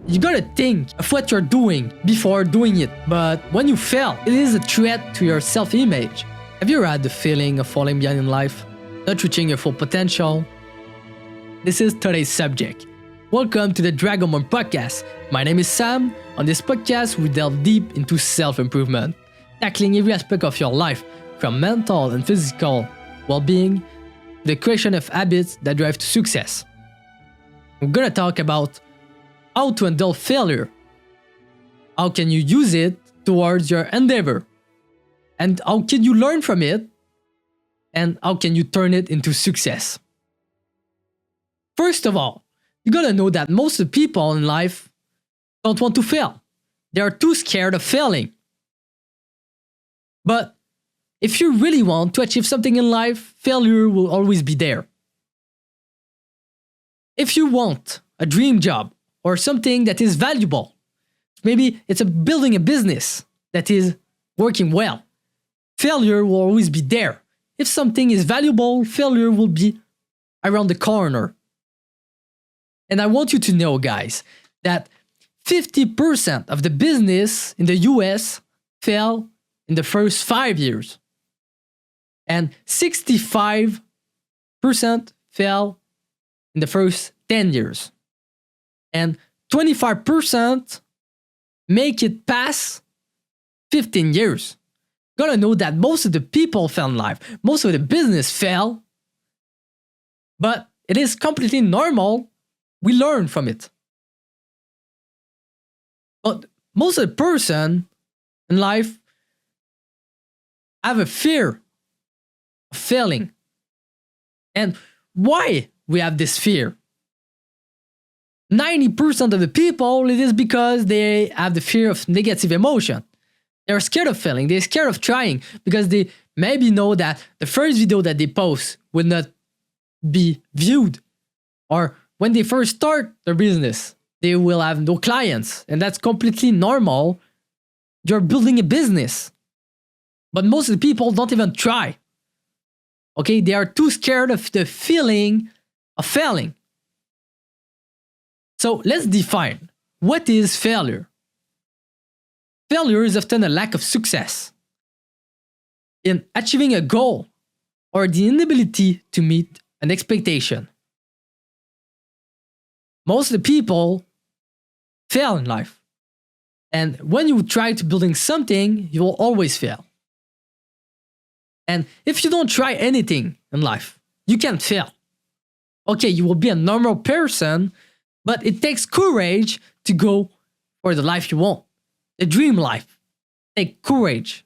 You gotta think of what you're doing before doing it. But when you fail, it is a threat to your self-image. Have you ever had the feeling of falling behind in life? Not reaching your full potential? This is today's subject. Welcome to the Dragonborn Podcast. My name is Sam. On this podcast, we delve deep into self-improvement, tackling every aspect of your life, from mental and physical well-being to the creation of habits that drive to success. We're gonna talk about how to handle failure. How can you use it towards your endeavor? And how can you learn from it? And how can you turn it into success? First of all, you gotta know that most of the people in life don't want to fail. They are too scared of failing. But if you really want to achieve something in life, failure will always be there. If you want a dream job or something that is valuable, maybe it's building a business that is working well, failure will always be there. If something is valuable, failure will be around the corner. And I want you to know, guys, that 50% of the business in the US fail in the first 5 years. And 65% fail in the first 10 years. And 25% make it past 15 years. You gotta know that most of the people fail in life. Most of the business fail. But it is completely normal. We learn from it. But most of the person in life have a fear of failing. And why we have this fear? 90% of the people, it is because they have the fear of negative emotion. They're scared of failing. They're scared of trying because they maybe know that the first video that they post will not be viewed. Or when they first start their business, they will have no clients. And that's completely normal. You're building a business. But most of the people don't even try. Okay, they are too scared of the feeling of failing. So let's define what is failure. Failure is often a lack of success in achieving a goal or the inability to meet an expectation. Most of the people fail in life. And when you try to building something, you will always fail. And if you don't try anything in life, you can't fail. Okay, you will be a normal person, but it takes courage to go for the life you want. The dream life. Take courage.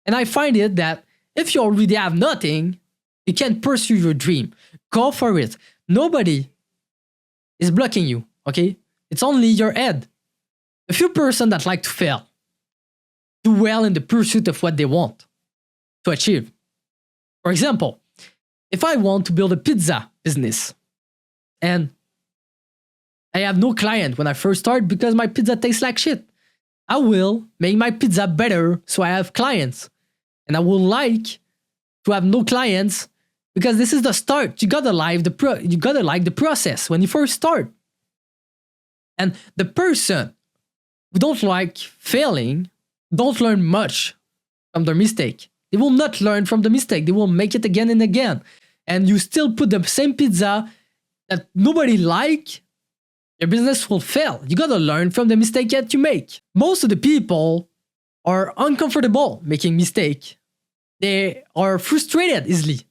And I find it that if you already have nothing, you can't pursue your dream. Go for it. Nobody is blocking you, okay? It's only your head. A few person that like to fail do well in the pursuit of what they want to achieve. For example, if I want to build a pizza business and I have no client when I first start because my pizza tastes like shit, I will make my pizza better so I have clients. And I will like to have no clients because this is the start. You gotta like the process when you first start. And the person who don't like failing don't learn much from their mistake. They will not learn from the mistake. They will make it again and again. And you still put the same pizza that nobody like, your business will fail. You gotta learn from the mistake that you make. Most of the people are uncomfortable making mistake. They are frustrated easily.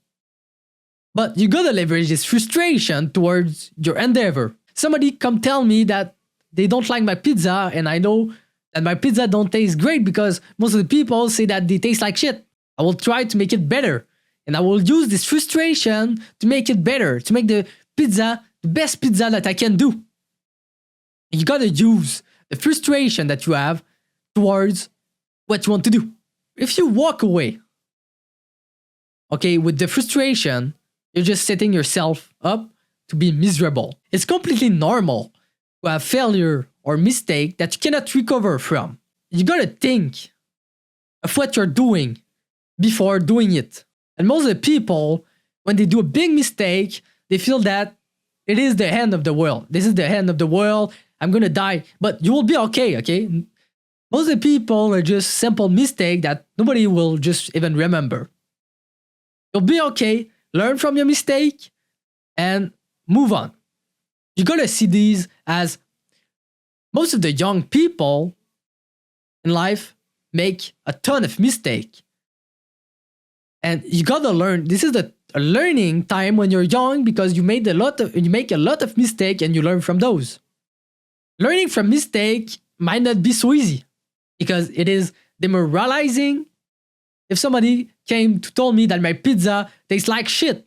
But you gotta leverage this frustration towards your endeavor. Somebody come tell me that they don't like my pizza and I know that my pizza don't taste great because most of the people say that they taste like shit. I will try to make it better. And I will use this frustration to make it better, to make the pizza the best pizza that I can do. You gotta use the frustration that you have towards what you want to do. If you walk away, okay, with the frustration, you're just setting yourself up to be miserable. It's completely normal to have failure or mistake that you cannot recover from. You gotta think of what you're doing before doing it. And most of the people, when they do a big mistake, they feel that it is the end of the world. This is the end of the world. I'm gonna die, but you will be okay, okay? Most of the people are just simple mistake that nobody will just even remember. You'll be okay, learn from your mistake, and move on. You gotta see these as most of the young people in life make a ton of mistake. And you gotta learn. This is a learning time when you're young because you make a lot of mistake and you learn from those. Learning from mistake might not be so easy because it is demoralizing. If somebody came to tell me that my pizza tastes like shit,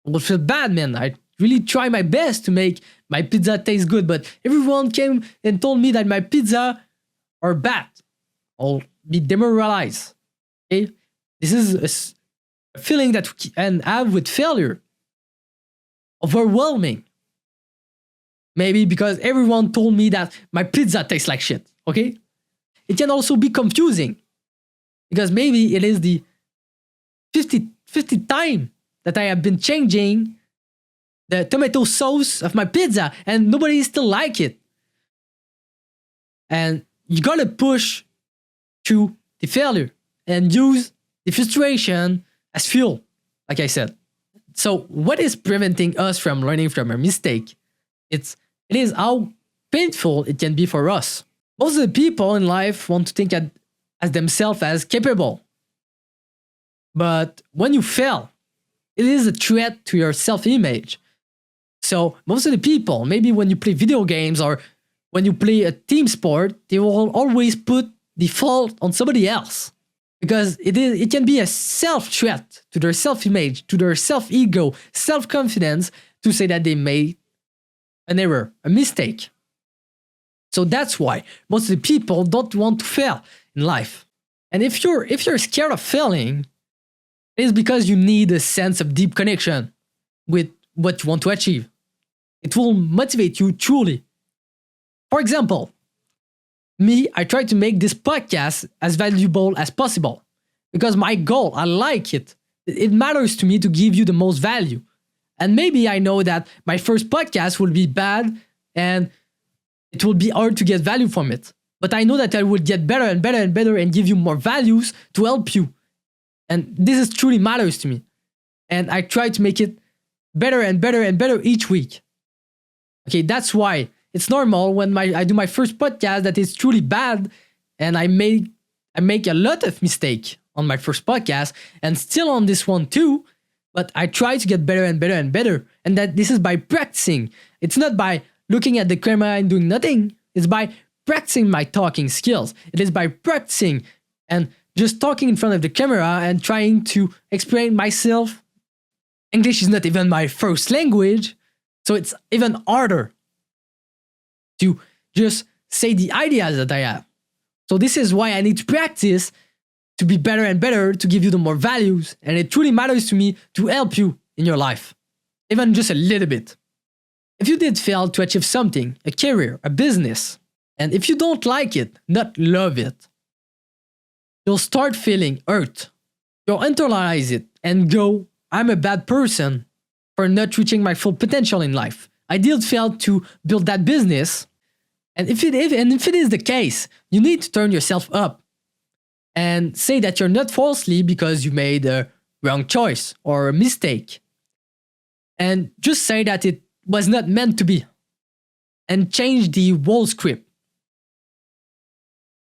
I would feel bad, man. I really try my best to make my pizza taste good, but everyone came and told me that my pizza are bad. I'll be demoralized. Okay, this is a feeling that we can have with failure. Overwhelming. Maybe because everyone told me that my pizza tastes like shit. Okay, it can also be confusing because maybe it is the 50th time that I have been changing the tomato sauce of my pizza and nobody still like it. And you gotta push through the failure and use the frustration as fuel, like I said. So what is preventing us from learning from our mistake? It is how painful it can be for us. Most of the people in life want to think as themselves as capable. But when you fail, it is a threat to your self-image. So most of the people, maybe when you play video games or when you play a team sport, they will always put the fault on somebody else. Because it can be a self-threat to their self-image, to their self-ego, self-confidence to say that they made an error, a mistake. So that's why most of the people don't want to fail in life. And if you're scared of failing, it is because you need a sense of deep connection with what you want to achieve. It will motivate you truly. For example, me, I try to make this podcast as valuable as possible because my goal, I like it. It matters to me to give you the most value. And maybe I know that my first podcast will be bad and it will be hard to get value from it. But I know that I will get better and better and better and give you more values to help you. And this is truly matters to me. And I try to make it better and better and better each week. Okay, that's why it's normal when I do my first podcast that is truly bad and I make a lot of mistake on my first podcast and still on this one too, but I try to get better and better and better. And that this is by practicing. It's not by looking at the camera and doing nothing. It's by practicing my talking skills. It is by practicing and just talking in front of the camera and trying to explain myself. English is not even my first language, so it's even harder to just say the ideas that I have. So this is why I need to practice to be better and better, to give you the more values. And it truly matters to me to help you in your life, even just a little bit. If you did fail to achieve something, a career, a business, and if you don't like it, not love it, you'll start feeling hurt. You'll internalize it and go, I'm a bad person for not reaching my full potential in life. I did fail to build that business. And if it is the case, you need to turn yourself up and say that you're not falsely because you made a wrong choice or a mistake. And just say that it was not meant to be. And change the whole script.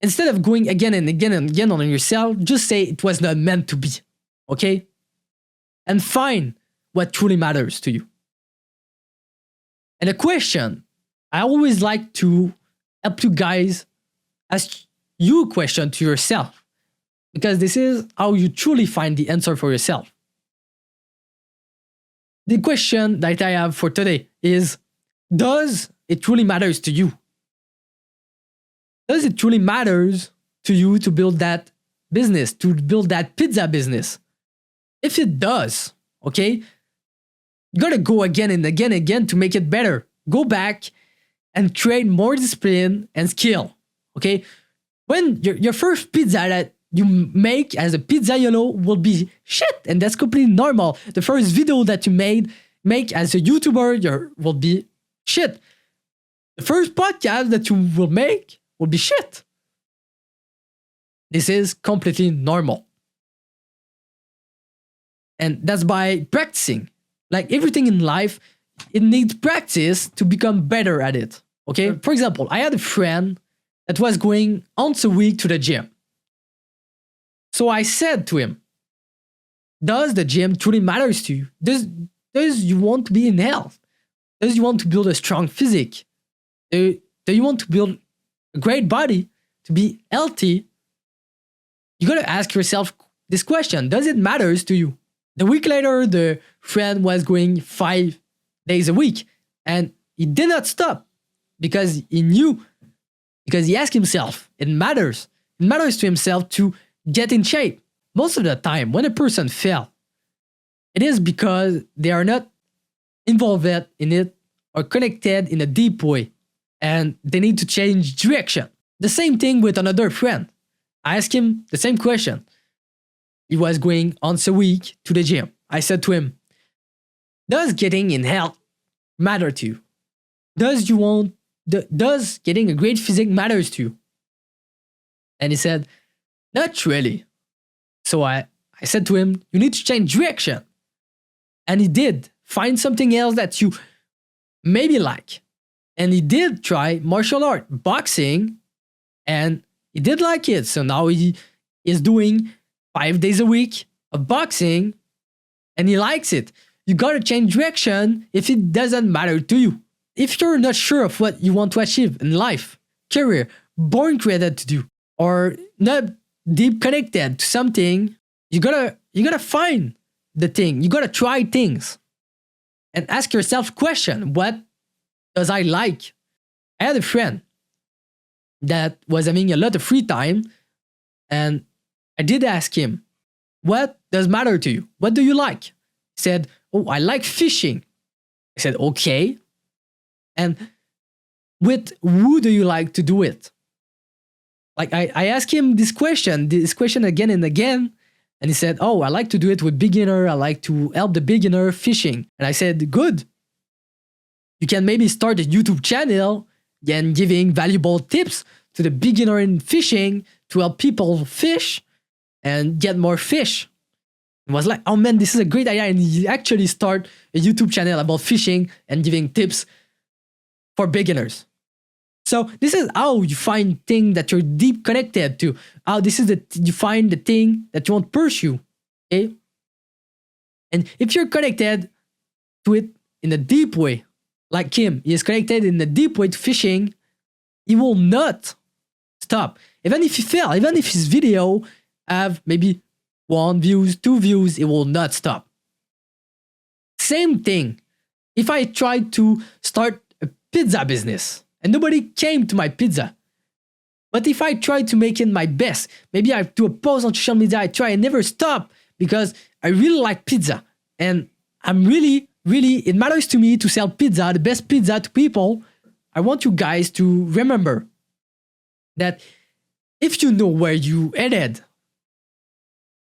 Instead of going again and again and again on yourself, just say it was not meant to be. Okay? And find what truly matters to you. And a question, I always like to help you guys ask you a question to yourself, because this is how you truly find the answer for yourself. The question that I have for today is, does it truly matters to you? Does it truly matters to you to build that business, to build that pizza business? If it does, okay, you gotta go again and again and again to make it better. Go back and create more discipline and skill, okay? When your first pizza that you make as a pizzaiolo will be shit, and that's completely normal. The first video that you make as a YouTuber will be shit. the first podcast that you will make will be shit. This is completely normal. And that's by practicing. Like everything in life, it needs practice to become better at it. Okay? For example, I had a friend that was going once a week to the gym. So I said to him, does the gym truly matters to you? Does you want to be in health? Does you want to build a strong physique? Do you want to build a great body to be healthy? You gotta ask yourself this question. Does it matters to you? The week later, the friend was going 5 days a week and he did not stop because he knew, because he asked himself, it matters. It matters to himself to get in shape. Most of the time, when a person fails, it is because they are not involved in it or connected in a deep way and they need to change direction. The same thing with another friend. I asked him the same question. He was going once a week to the gym. I said to him, does getting in health matter to you? Does getting a great physique matters to you? And he said, not really. So I said to him, you need to change direction. And he did. Find something else that you maybe like. And he did try martial art, boxing, and he did like it. So now he is doing 5 days a week of boxing and he likes it. You gotta change direction if it doesn't matter to you. If you're not sure of what you want to achieve in life, career, born created to do, or not deep connected to something, you gotta find the thing. You gotta try things and ask yourself question, what does I like? I had a friend that was having a lot of free time and I did ask him, what does matter to you? What do you like? He said, oh, I like fishing. I said, okay. And with who do you like to do it? Like I asked him this question again and again. And he said, oh, I like to do it with beginner. I like to help the beginner fishing. And I said, good. You can maybe start a YouTube channel and giving valuable tips to the beginner in fishing to help people fish and get more fish. It was like, oh man, this is a great idea. And he actually started a YouTube channel about fishing and giving tips for beginners. So this is how you find things that you're deep connected to. How this is you find the thing that you want to pursue. Okay? And if you're connected to it in a deep way, like him, he is connected in a deep way to fishing, he will not stop. Even if he fail, even if his video have maybe 1 views, 2 views, it will not stop. Same thing. If I tried to start a pizza business and nobody came to my pizza, but if I try to make it my best, maybe I do a post on social media, I try and never stop because I really like pizza and I'm really, it matters to me to sell pizza, the best pizza to people. I want you guys to remember that if you know where you headed,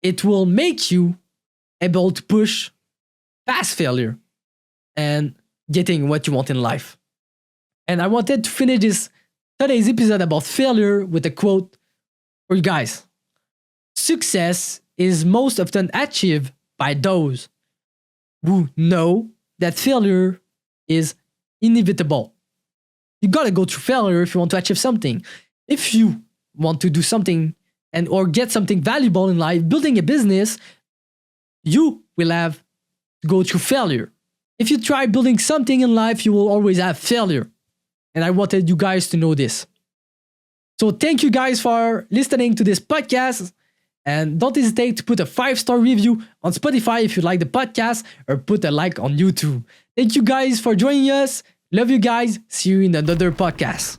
it will make you able to push past failure and getting what you want in life. And I wanted to finish today's episode about failure with a quote for you guys. Success is most often achieved by those who know that failure is inevitable. You gotta go through failure if you want to achieve something. If you want to do something or get something valuable in life, building a business, you will have to go through failure. If you try building something in life, you will always have failure. And I wanted you guys to know this. So thank you guys for listening to this podcast. And don't hesitate to put a 5-star review on Spotify if you like the podcast, or put a like on YouTube. Thank you guys for joining us. Love you guys. See you in another podcast.